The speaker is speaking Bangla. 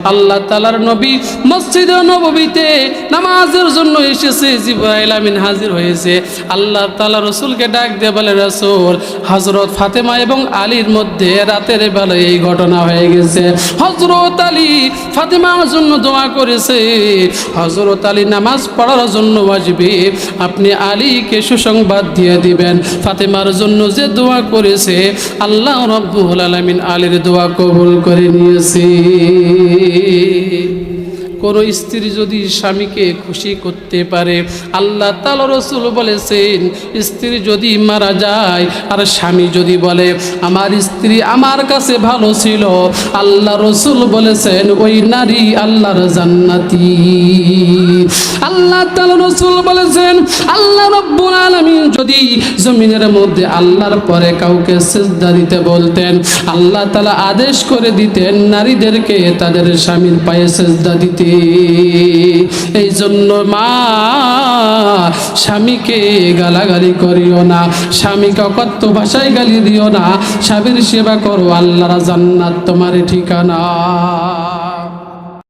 আল্লাহ তাআলার নবী মসজিদে নববীতে নামাজের জন্য এসেছে, জিবরাইল আমিন হাজির হয়েছে। আল্লাহ তাআলা রাসূলকে ডাক দিয়ে বলে, রাসূল, হযরত ফাতেমা এবং আলীর মধ্যে রাতের বেলায় এই ঘটনা হয়ে গেছে। হযরত আলী ফাতেমার জন্য দোয়া করেছে, হযরত আলী নামাজ পড়ার জন্য আসবে, আপনি আলীকে সুসংবাদ দিয়ে দিবেন। ফাতেমার জন্য যে দোয়া করেছে, আল্লাহ রাব্বুল আলামিন আলীর দোয়া কবুল করে নিয়েছে। কোনো স্ত্রী যদি স্বামীকে খুশি করতে পারে, আল্লাহ তাআলা রাসূল বলেছেন, স্ত্রী যদি মারা যায় আর স্বামী যদি বলে আমার স্ত্রী আমার কাছে ভালো ছিল, আল্লাহ রাসূল বলেছেন ওই নারী আল্লাহর জান্নাতি। আল্লাহ তাআলা রাসূল বলেছেন, আল্লাহ রাব্বুল আলামিন যদি জমিনের মধ্যে আল্লাহর পরে কাউকে সিজদা দিতে বলতেন, আল্লাহ তাআলা আদেশ করে দিতেন নারীদেরকে তাদের স্বামীর পায়ে সিজদা দিতে। এই জন্য মা, স্বামীকে গালাগালি করিও না, স্বামীকে অকথ্য ভাষায় গালি দিও না, স্বামীর সেবা করো, আল্লাহর জান্নাত তোমার ঠিকানা।